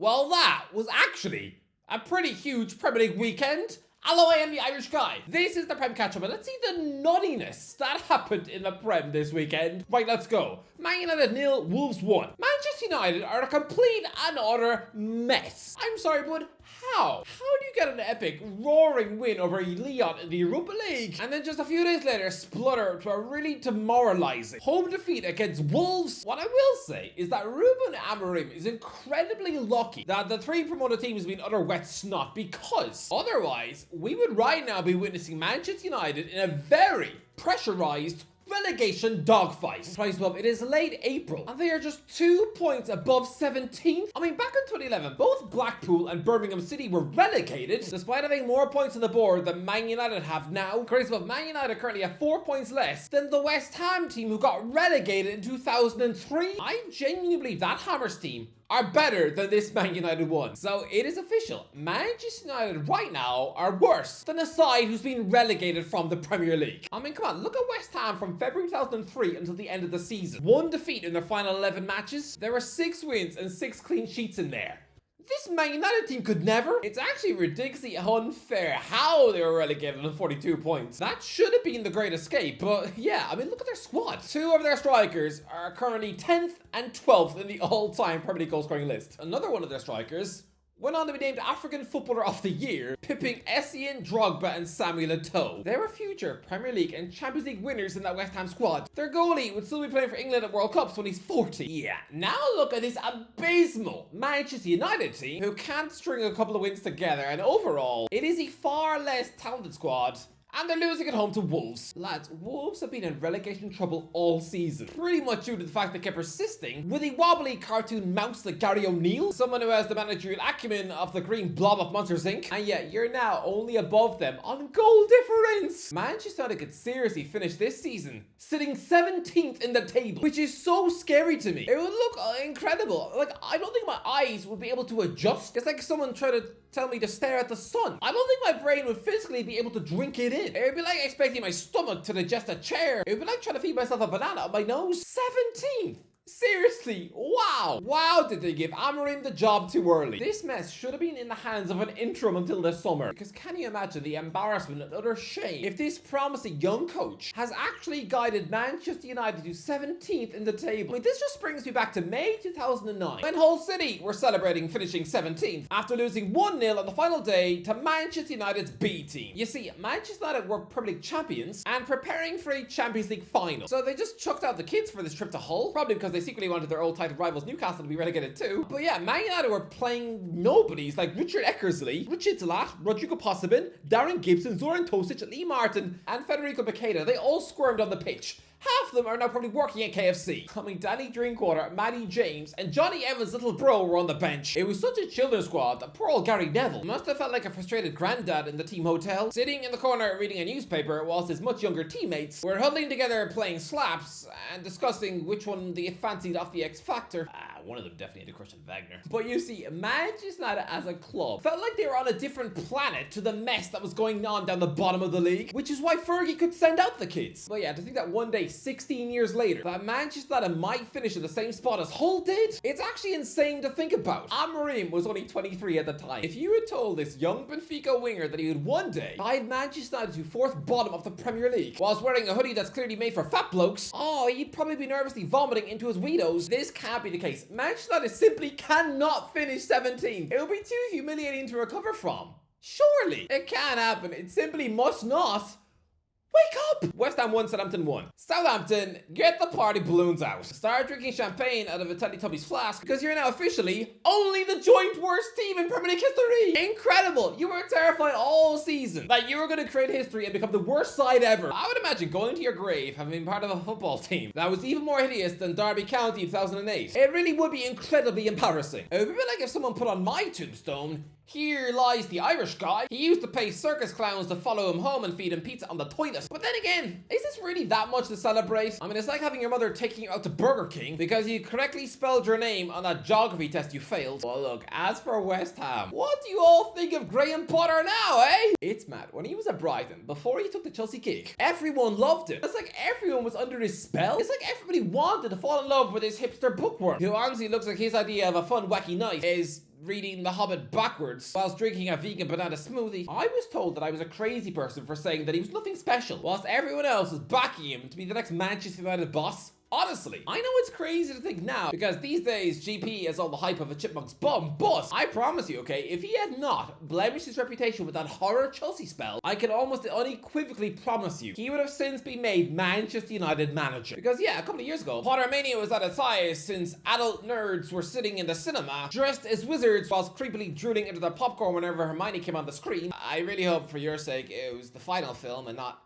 Well, that was actually a pretty huge Premier League weekend. Hello, I am the Irish guy. This is the Prem Catch-Up, and let's see the nuttiness that happened in the Prem this weekend. Right, let's go. Man United 0, Wolves 1. Manchester United are a complete and utter mess. I'm sorry, but how? How do you get an epic, roaring win over Lyon in the Europa League, and then just a few days later splutter to a really demoralizing home defeat against Wolves? What I will say is that Ruben Amorim is incredibly lucky that the three promoted teams have been utter wet snot, because otherwise we would right now be witnessing Manchester United in a very pressurized relegation dogfight. Price up, it is late April and they are just 2 points above 17th. I mean, back in 2011, both Blackpool and Birmingham City were relegated despite having more points on the board than Man United have now. Crazy enough, Man United currently have 4 points less than the West Ham team who got relegated in 2003. I genuinely believe that Hammers team are better than this Man United one. So it is official. Manchester United right now are worse than a side who's been relegated from the Premier League. I mean, come on, look at West Ham from February 2003 until the end of the season. 1 defeat in their final 11 matches. There were 6 wins and 6 clean sheets in there. This Man United team could never. It's actually ridiculously unfair how they were relegated on 42 points. That should have been the great escape, but yeah, I mean, look at their squad. 2 of their strikers are currently 10th and 12th in the all-time Premier League goal-scoring list. Another one of their strikers went on to be named African Footballer of the Year, pipping Essien, Drogba and Samuel Eto'o. They were future Premier League and Champions League winners in that West Ham squad. Their goalie would still be playing for England at World Cups when he's 40. Yeah, now look at this abysmal Manchester United team who can't string a couple of wins together, and overall, it is a far less talented squad. And they're losing at home to Wolves. Lads, Wolves have been in relegation trouble all season, pretty much due to the fact they kept persisting with a wobbly cartoon mouse like Gary O'Neill, someone who has the managerial acumen of the green blob of Monsters Inc. And yet, you're now only above them on goal difference. Manchester United could seriously finish this season sitting 17th in the table, which is so scary to me. It would look incredible. Like, I don't think my eyes would be able to adjust. It's like someone tried to tell me to stare at the sun. I don't think my brain would physically be able to drink it in. It would be like expecting my stomach to digest a chair. It would be like trying to feed myself a banana up my nose. 17th. Seriously, wow. Wow, did they give Amorim the job too early. This mess should have been in the hands of an interim until this summer. Because can you imagine the embarrassment and utter shame if this promising young coach has actually guided Manchester United to 17th in the table. I mean, this just brings me back to May 2009 when Hull City were celebrating finishing 17th after losing 1-0 on the final day to Manchester United's B team. You see, Manchester United were Premier League champions and preparing for a Champions League final. So they just chucked out the kids for this trip to Hull, probably because they secretly wanted their old title rivals Newcastle to be relegated too. But yeah, Man United were playing nobodies like Richard Eckersley, Richard Talat, Rodrigo Possebin, Darren Gibson, Zoran Tosic, Lee Martin, and Federico Bacchetta. They all squirmed on the pitch. Half of them are now probably working at KFC. I mean, Danny Drinkwater, Matty James, and Johnny Evans' little bro were on the bench. It was such a children's squad that poor old Gary Neville must have felt like a frustrated granddad in the team hotel, sitting in the corner reading a newspaper whilst his much younger teammates were huddling together playing slaps and discussing which one they fancied off the X Factor. One of them definitely had a crush on Wagner. But you see, Manchester United as a club felt like they were on a different planet to the mess that was going on down the bottom of the league, which is why Fergie could send out the kids. But yeah, to think that one day, 16 years later, that Manchester United might finish in the same spot as Hull did, it's actually insane to think about. Amorim was only 23 at the time. If you had told this young Benfica winger that he would one day guide Manchester United to 4th bottom of the Premier League whilst wearing a hoodie that's clearly made for fat blokes, oh, he'd probably be nervously vomiting into his Weedos. This can't be the case. Manchester United simply cannot finish 17th. It would be too humiliating to recover from. Surely. It can't happen. It simply must not. Wake up! West Ham 1, Southampton 1. Southampton, get the party balloons out. Start drinking champagne out of a Teletubbies flask because you're now officially only the joint worst team in Premier League history. Incredible! You were terrified all season that you were going to create history and become the worst side ever. I would imagine going to your grave having been part of a football team that was even more hideous than Derby County in 2008. It really would be incredibly embarrassing. It would be like if someone put on my tombstone, "Here lies the Irish guy. He used to pay circus clowns to follow him home and feed him pizza on the toilet." But then again, is this really that much to celebrate? I mean, it's like having your mother taking you out to Burger King because you correctly spelled your name on that geography test you failed. Well, look, as for West Ham, what do you all think of Graham Potter now, eh? It's mad. When he was at Brighton, before he took the Chelsea gig, everyone loved him. It's like everyone was under his spell. It's like everybody wanted to fall in love with this hipster bookworm, who honestly looks like his idea of a fun, wacky night is reading The Hobbit backwards whilst drinking a vegan banana smoothie. I was told that I was a crazy person for saying that he was nothing special, whilst everyone else was backing him to be the next Manchester United boss. Honestly, I know it's crazy to think now, because these days GP has all the hype of a chipmunk's bum, but I promise you, okay, if he had not blemished his reputation with that horror Chelsea spell, I can almost unequivocally promise you, he would have since been made Manchester United manager. Because yeah, a couple of years ago, Pottermania was at its highest since adult nerds were sitting in the cinema, dressed as wizards whilst creepily drooling into their popcorn whenever Hermione came on the screen. I really hope for your sake it was the final film and not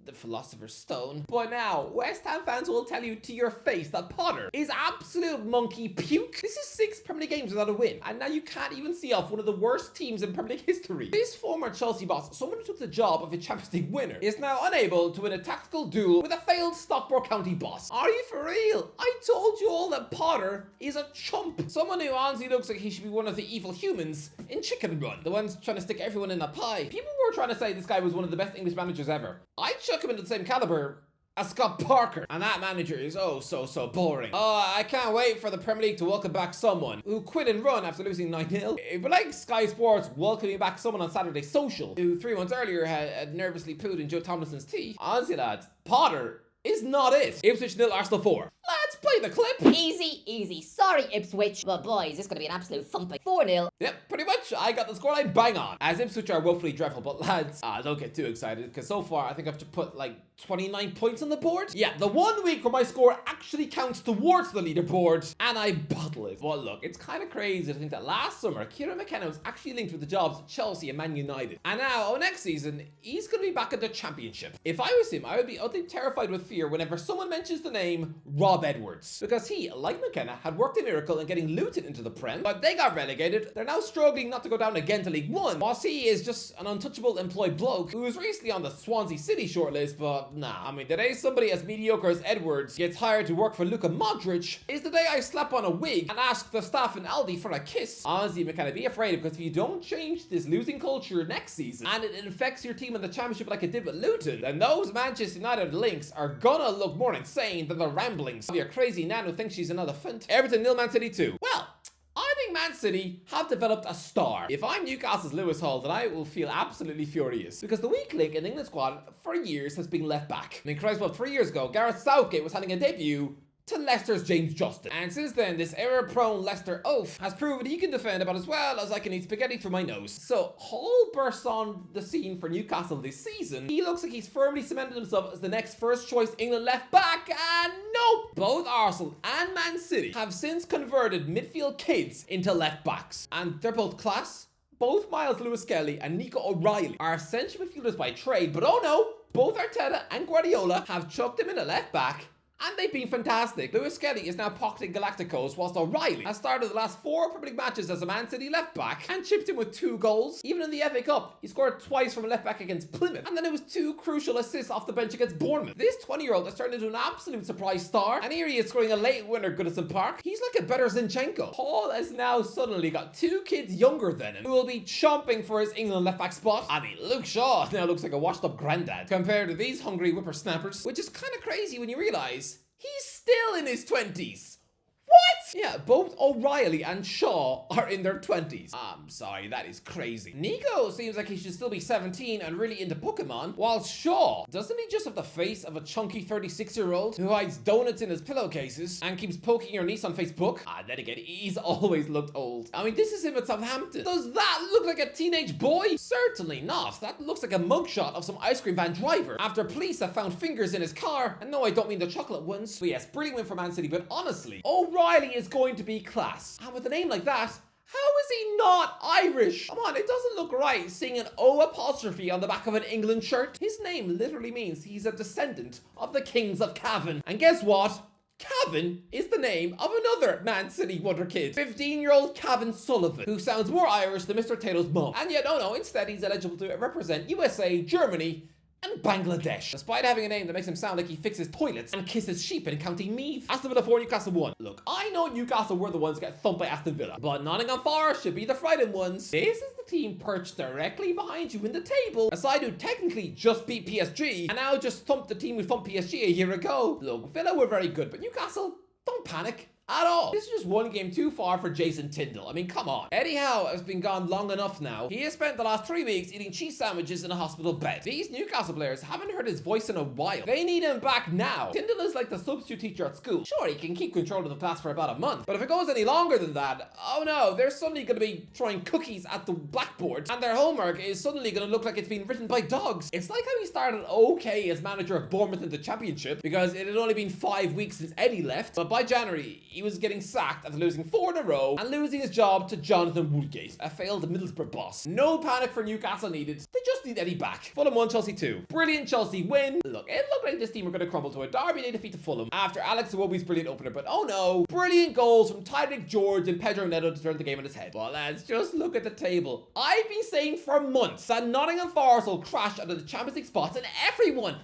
the Philosopher's Stone. But now, West Ham fans will tell you to your face that Potter is absolute monkey puke. This is 6 Premier League games without a win, and now you can't even see off one of the worst teams in Premier League history. This former Chelsea boss, someone who took the job of a Champions League winner, is now unable to win a tactical duel with a failed Stockport County boss. Are you for real? I told you all that Potter is a chump. Someone who honestly looks like he should be one of the evil humans in Chicken Run, the ones trying to stick everyone in a pie. People were trying to say this guy was one of the best English managers ever. I chuck him into the same caliber as Scott Parker, and that manager is so boring. Oh, I can't wait for the Premier League to welcome back someone who quit and run after losing 9-0. It would like Sky Sports welcoming back someone on Saturday Social who 3 months earlier had nervously pooed in Joe Tomlinson's tea. Honestly, lads, Potter is not it. Ipswich 0, Arsenal 4. Let's play the clip. Easy. Sorry, Ipswich. But boys, this is going to be an absolute thumping. 4-0. Yep, pretty much. I got the scoreline bang on. As Ipswich are woefully dreadful, but lads, don't get too excited, because so far I think I've put like 29 points on the board. Yeah, the 1 week where my score actually counts towards the leaderboard, and I bottle it. Well, look, it's kind of crazy to think that last summer, Kieran McKenna was actually linked with the jobs at Chelsea and Man United. And now, next season, he's going to be back in the Championship. If I was him, I would be utterly terrified with fear whenever someone mentions the name Rob Edwards. Because he, like McKenna, had worked a miracle in getting Luton into the Prem, but they got relegated. They're now struggling not to go down again to League One, whilst he is just an untouchable employed bloke who was recently on the Swansea City shortlist, but nah. I mean, the day somebody as mediocre as Edwards gets hired to work for Luka Modric is the day I slap on a wig and ask the staff in Aldi for a kiss. Honestly, McKenna, be afraid, because if you don't change this losing culture next season, and it infects your team in the Championship like it did with Luton, then those Manchester United links are gonna look more insane than the ramblings of your crazy nan who thinks she's an elephant. Everton 0, Man City 2. Well, I think Man City have developed a star. If I'm Newcastle's Lewis Hall, then I will feel absolutely furious, because the weak link in the England squad for years has been left back. I mean, Christ, well, 3 years ago, Gareth Southgate was having a debut to Leicester's James Justin. And since then, this error-prone Leicester oaf has proven he can defend about as well as I can eat spaghetti through my nose. So, Hall bursts on the scene for Newcastle this season. He looks like he's firmly cemented himself as the next first-choice England left-back, and nope! Both Arsenal and Man City have since converted midfield kids into left-backs. And they're both class. Both Miles Lewis-Skelly and Nico O'Reilly are central midfielders by trade, but oh no! Both Arteta and Guardiola have chucked him in a left-back, and they've been fantastic. Lewis Skelly is now pocketing Galacticos, whilst O'Reilly has started the last 4 Premier League matches as a Man City left-back and chipped in with 2 goals. Even in the FA Cup, he scored twice from a left-back against Plymouth, and then it was 2 crucial assists off the bench against Bournemouth. This 20-year-old has turned into an absolute surprise star, and here he is scoring a late winner at Goodison Park. He's like a better Zinchenko. Paul has now suddenly got 2 kids younger than him who will be chomping for his England left-back spot. I mean, Luke Shaw now looks like a washed-up granddad compared to these hungry whippersnappers, which is kind of crazy when you realise he's still in his 20s. What? Yeah, both O'Reilly and Shaw are in their 20s. I'm sorry, that is crazy. Nico seems like he should still be 17 and really into Pokemon, while Shaw, doesn't he just have the face of a chunky 36-year-old who hides donuts in his pillowcases and keeps poking your niece on Facebook? Then again, he's always looked old. I mean, this is him at Southampton. Does that look like a teenage boy? Certainly not. That looks like a mugshot of some ice cream van driver after police have found fingers in his car. And no, I don't mean the chocolate ones. But yes, brilliant win for Man City, but honestly, O'Reilly is going to be class. And with a name like that, how is he not Irish? Come on, it doesn't look right seeing an O apostrophe on the back of an England shirt. His name literally means he's a descendant of the kings of Cavan. And guess what? Cavan is the name of another Man City wonder kid, 15-year-old Cavan Sullivan, who sounds more Irish than Mr. Tato's mum. And yet, no, instead he's eligible to represent USA, Germany, and Bangladesh, despite having a name that makes him sound like he fixes toilets and kisses sheep in County Meath. Aston Villa 4, Newcastle 1. Look, I know Newcastle were the ones that get thumped by Aston Villa, but Nottingham Forest should be the frightened ones. This is the team perched directly behind you in the table, a side who technically just beat PSG, and now just thumped the team who thumped PSG a year ago. Look, Villa were very good, but Newcastle, don't panic. at all. This is just one game too far for Jason Tyndall. I mean, come on. Eddie Howe has been gone long enough now. He has spent the last 3 weeks eating cheese sandwiches in a hospital bed. These Newcastle players haven't heard his voice in a while. They need him back now. Tyndall is like the substitute teacher at school. Sure, he can keep control of the class for about a month, but if it goes any longer than that, oh no, they're suddenly going to be throwing cookies at the blackboard, and their homework is suddenly going to look like it's been written by dogs. It's like how he started okay as manager of Bournemouth in the Championship, because it had only been 5 weeks since Eddie left, but by January, he was getting sacked after losing 4 in a row and losing his job to Jonathan Woodgate, a failed Middlesbrough boss. No panic for Newcastle needed. They just need Eddie back. Fulham 1, Chelsea 2. Brilliant Chelsea win. Look, it looked like this team were going to crumble to a Derby Day defeat to Fulham after Alex Iwobi's brilliant opener, but oh no, brilliant goals from Tyreek George and Pedro Neto to turn the game on its head. But lads, just look at the table. I've been saying for months that Nottingham Forest will crash out of the Champions League spots, and everyone,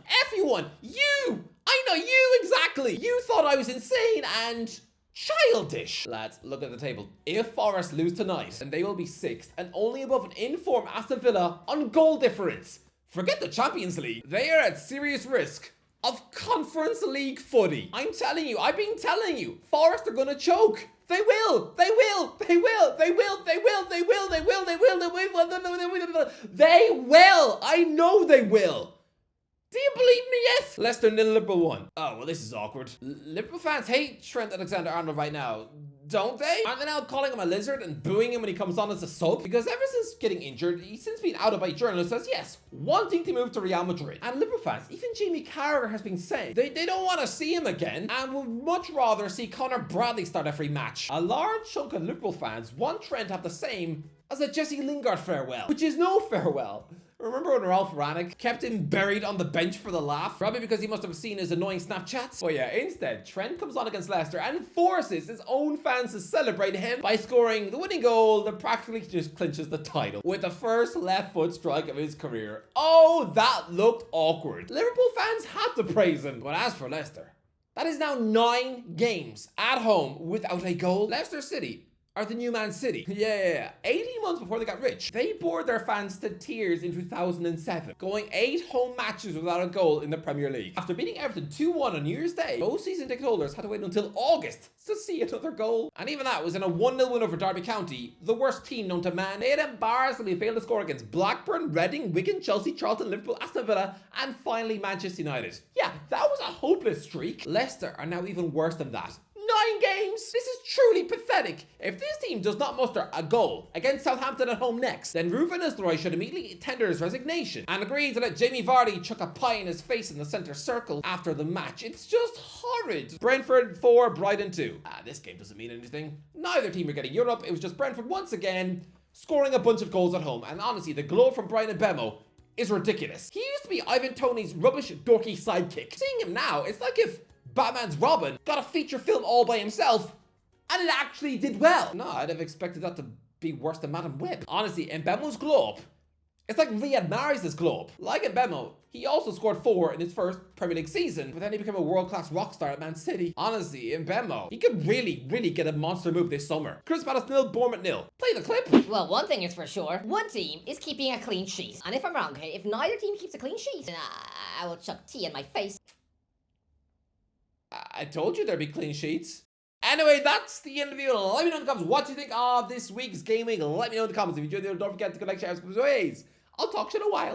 you, I know you exactly. You thought I was insane and childish. Lads, look at the table. If Forest lose tonight, then they will be 6th and only above an in-form Aston Villa on goal difference. Forget the Champions League. They are at serious risk of Conference League footy. I'm telling you, I've been telling you, Forest are gonna choke. They will. They will. I know they will. Do you believe me yet? Leicester 0, Liverpool 1. Oh, well, this is awkward. Liverpool fans hate Trent Alexander-Arnold right now, don't they? Aren't they now calling him a lizard and booing him when he comes on as a sub? Because ever since getting injured, he's since been outed by journalists as, yes, wanting to move to Real Madrid. And Liverpool fans, even Jamie Carragher has been saying, they don't want to see him again and would much rather see Connor Bradley start every match. A large chunk of Liverpool fans want Trent to have the same as a Jesse Lingard farewell, which is no farewell. Remember when Ralph Rangnick kept him buried on the bench for the laugh? Probably because he must have seen his annoying Snapchats. But yeah, instead, Trent comes on against Leicester and forces his own fans to celebrate him by scoring the winning goal that practically just clinches the title with the first left foot strike of his career. Oh, that looked awkward. Liverpool fans had to praise him. But as for Leicester, that is now 9 games at home without a goal. Leicester City are the new Man City. Yeah. 18 months before they got rich, they bored their fans to tears in 2007, going 8 home matches without a goal in the Premier League. After beating Everton 2-1 on New Year's Day, those season ticket holders had to wait until August to see another goal. And even that was in a 1-0 win over Derby County, the worst team known to man. They had embarrassingly failed to score against Blackburn, Reading, Wigan, Chelsea, Charlton, Liverpool, Aston Villa, and finally Manchester United. Yeah, that was a hopeless streak. Leicester are now even worse than that. 9 games? This is truly pathetic. If this team does not muster a goal against Southampton at home next, then Ruben Nistelrooy should immediately tender his resignation and agree to let Jamie Vardy chuck a pie in his face in the centre circle after the match. It's just horrid. Brentford 4, Brighton 2. This game doesn't mean anything. Neither team are getting Europe. It was just Brentford once again scoring a bunch of goals at home. And honestly, the glow from Brian Mbeumo is ridiculous. He used to be Ivan Toney's rubbish dorky sidekick. Seeing him now, it's like if Batman's Robin got a feature film all by himself, and it actually did well. No, I'd have expected that to be worse than Madam Web. Honestly, Mbeumo's globe, it's like Riyad Mahrez's globe. Like Mbeumo, he also scored 4 in his first Premier League season, but then he became a world-class rock star at Man City. Honestly, Mbeumo, he could really get a monster move this summer. Crystal Palace 0, Bournemouth 0. Play the clip. Well, one thing is for sure, one team is keeping a clean sheet. And if I'm wrong, okay, if neither team keeps a clean sheet, then I will chuck tea in my face. I told you there'd be clean sheets. Anyway, that's the end of the video. Let me know in the comments what you think of this week's gaming. Let me know in the comments. If you enjoyed the video, don't forget to like, share, subscribe. I'll talk to you in a while.